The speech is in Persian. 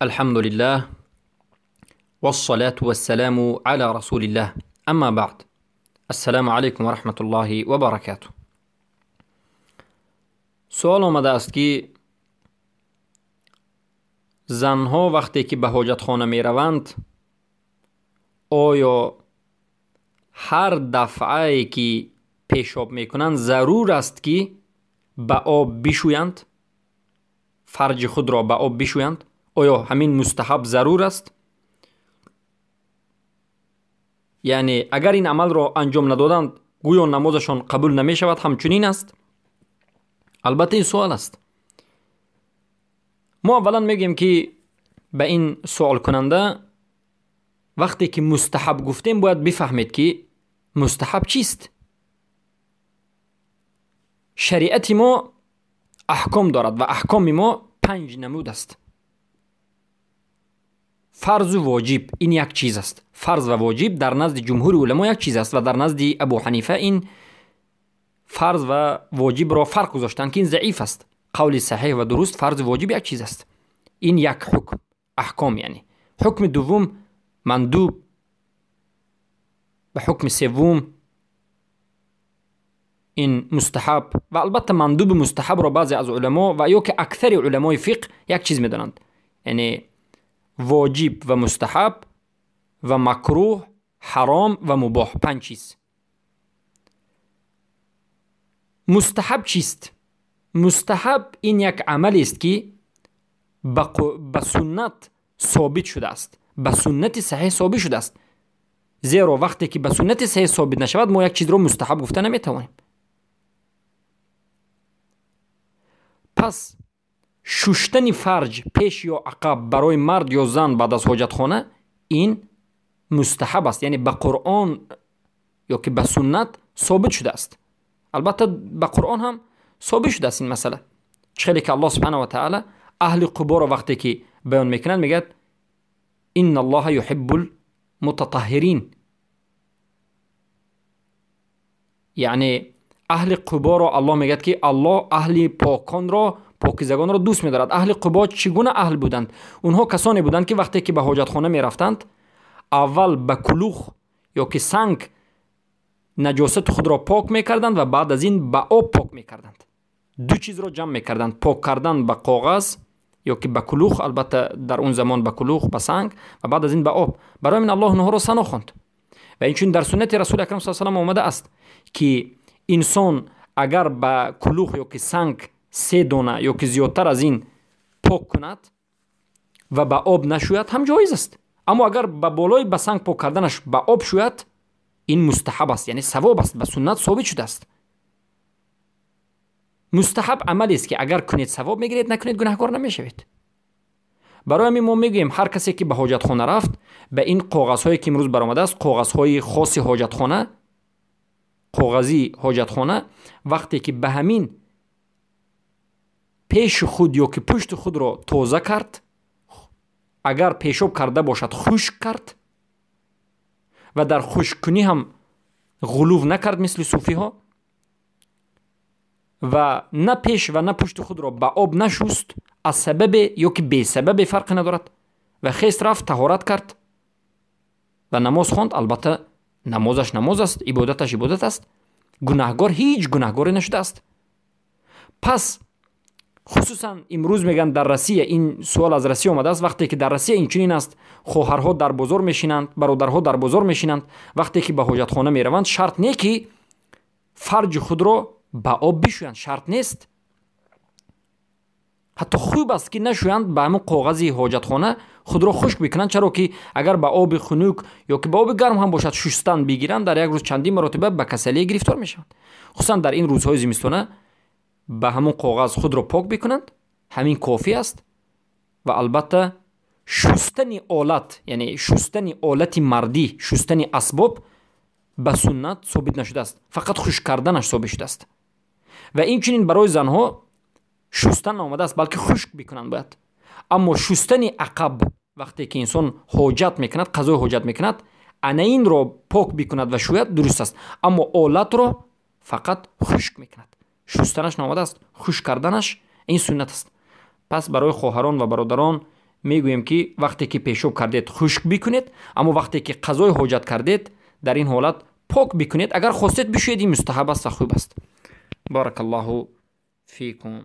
الحمد لله والصلاة والسلام على رسول الله. اما بعد، السلام علیکم و رحمت الله و برکاته. سوال آمده است که زنها وقتی که به حاجت خانه می روند آیا هر دفعه که پیشاب می کنند ضرور است که به آب بشویند؟ فرج خود را به آب بشویند؟ آیا همین مستحب ضرور است؟ یعنی اگر این عمل را انجام ندادند گویا نمازشان قبول نمی شود؟ همچنین است؟ البته این سوال است. ما اولا میگیم که به این سوال کننده وقتی که مستحب گفتیم باید بفهمید که مستحب چیست. شریعت ما احکام دارد و احکام ما 5 نمود است. فرض و واجب این یک چیز است. فرض و واجب در نزد جمهور علما یک چیز است و در نزد ابو حنیفه این فرض و واجب را فرق گذاشتند که این ضعیف است. قول صحیح و درست فرض و واجب یک چیز است. این یک حکم، احکام. یعنی حکم دوم مندوب و حکم سوم این مستحب. و البته مندوب مستحب را بعضی از علما و یا که اکثر علمای فقه یک چیز میدانند، یعنی واجب و مستحب و مکروه، حرام و مباح، 5 چیز. مستحب چیست؟ مستحب این یک عمل است که به سنت ثابت شده است، به سنت صحیح ثابت شده است. زیرا وقتی که به سنت صحیح ثابت نشود ما یک چیز را مستحب گفته نمیتوانیم. پس شستن فرج پیش یا عقب برای مرد یا زن بعد از حاجت خانه این مستحب است، یعنی به قرآن یا که به سنت ثابت شده است. البته به قرآن هم ثابت شده است این مسئله، چه که الله سبحانه و تعالی اهل قبا را وقتی که بیان میکنند میگه ان الله یحب المتطهرین، یعنی اهل قبا را الله میگه که الله اهل پاکان را، پاکیزگان را دوست می‌دارد. اهل قبا چگونه اهل بودند؟ اونها کسانی بودند که وقتی که به حاجت خانه می رفتند اول به کلوخ یا که سنگ نجاست خود را پاک میکردند و بعد از این به آب پاک میکردند. 2 چیز را جمع میکردند، پاک کردن به کاغذ یا که به کلوخ، البته در اون زمان به کلوخ، به سنگ، و بعد از این به آب. برای من الله اونها را ثنا خواند. و این چون در سنت رسول اکرم صلی الله علیه و آله آمده است که انسان اگر به کلوخ یا که سنگ 3 دانه یا که زیادتر از این پاک کند و به آب نشوید هم جایز است. اما اگر به بالای به سنگ پاک کردنش به آب شوید این مستحب است، یعنی ثواب است، به سنت ثابت شده است. مستحب عملی است که اگر کنید ثواب میگیرید، نکنید گناهکار نمیشوید. برای همین ما میگوییم هر کسی که به حاجت خانه رفت به این کاغذ هایی که امروز برآمده است، کاغذ های خاص حاجت خانه، کاغذی حاجت خانه، وقتی که به همین پیش خود یا که پشت خود را تازه کرد، اگر پیشاب کرده باشد خشک کرد و در خشک کنی هم غلو نکرد مثل صوفی ها، و نه پیش و نه پشت خود را به آب نشست، از سبب یا که به سبب فرق ندارد، و خیست رفت طهارت کرد و نماز خواند. البته نمازش نماز است، عبادتش عبادت است، گناهگار هیچ گناهگاری نشده است. پس خصوصا امروز میگن در روسیه، این سوال از روسیه آمده است، وقتی که در روسیه این چنین است، خواهرها در بازار میشینند، برادرها در بازار میشینند، وقتی که به حاجت خانه میروند شرط نه که فرج خود را به آب بشویند، شرط نیست. حتی خوب است که نشویند، به همون کاغذ حاجت خانه خود را خشک بکنند، چرا که اگر به آب خنک یا که به آب گرم هم باشد شستن بگیرند در یک روز چندین مرتبه به کسلی گرفتار میشوند. خصوصا در این روزهای زمستانه به همون کاغذ خود را پاک بکنند، همین کافی است. و البته شستن آلت، یعنی شستن آلت مردی، شستن اسباب به سنت ثابت نشده است، فقط خشک کردنش ثابت شده است. و این چنین برای زنها شستن آمده است، بلکه خشک بکنند باید. اما شستن عقب وقتی که انسان حاجت میکند، قضای حاجت میکند، انا این را پاک بکند و شوید درست است، اما آلت را فقط خشک میکند. شستنش نامده است، خشک کردنش این سنت است. پس برای خواهران و برادران میگوییم که وقتی که پیشاب کردید خشک بکنید، اما وقتی که قضای حاجت کردید در این حالت پاک بکنید. اگر خواستید بشویید، مستحب است، خوب است. بارک الله فیکم.